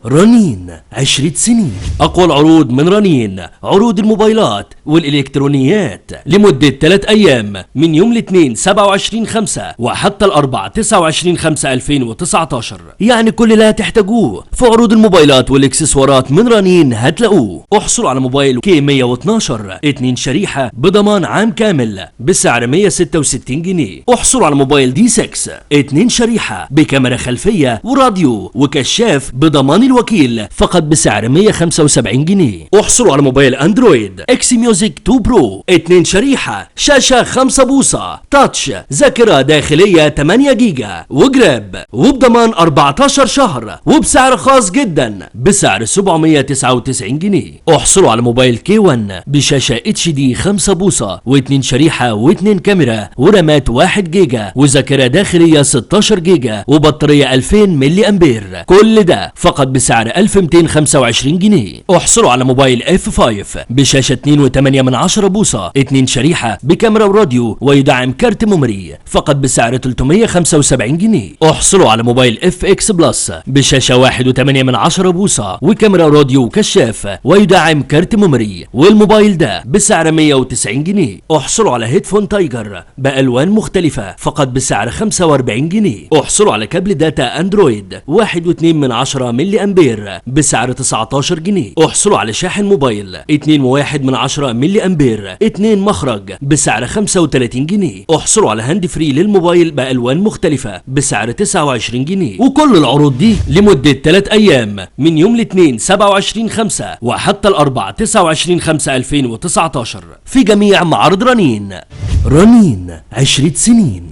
رنين 10 سنين. أقوى العروض من رنين، عروض الموبايلات والإلكترونيات لمدة 3 أيام من يوم الاثنين 27/5 وحتى الأربع 29/5/2019. يعني كل اللي هتحتاجوه في عروض الموبايلات والإكسسوارات من رنين هتلاقوه. احصلوا على موبايل كي 112 2 شريحة بضمان عام كامل بسعر 166 جنيه. احصلوا على موبايل دي 6 2 شريحة بكاميرا خلفية وراديو وكشاف بضمان الوكيل فقط بسعر 175 جنيه. احصلوا على موبايل اندرويد اكس ميوزك 2 برو 2 شريحة، شاشة 5 بوصة، تاتش، ذاكرة داخلية 8 جيجا وجراب وبضمان 14 شهر وبسعر خاص جدا بسعر 799 جنيه. احصلوا على موبايل كي 1 بشاشة اتش دي 5 بوصة و2 شريحة و2 كاميرا ورامات 1 جيجا وذاكرة داخلية 16 جيجا وبطارية 2000 ملي امبير. كل ده فقط بسعر 1225 جنيه. احصلوا على موبايل F5 بشاشة 2.8 بوصة 2 شريحة بكاميرا وراديو ويدعم كارت ميموري فقط بسعر 375 جنيه. احصلوا على موبايل FX بلس بشاشة 1.8 بوصة وكاميرا راديو وكشاف ويدعم كارت ميموري والموبايل ده بسعر 190 جنيه. احصلوا على هيدفون تايجر بألوان مختلفة فقط بسعر 45 جنيه. احصلوا على كابل داتا اندرويد 1.2 ملي امبير بسعر 19 جنيه. احصلوا على شاحن موبايل 2.1 ملي امبير 2 مخرج بسعر 35 جنيه. احصلوا على هاند فري للموبايل بألوان مختلفة بسعر 29 جنيه. وكل العروض دي لمدة 3 ايام من يوم الاثنين 27/5 وحتى الاربع 29/5/2019 في جميع معارض رنين. رنين 10 سنين.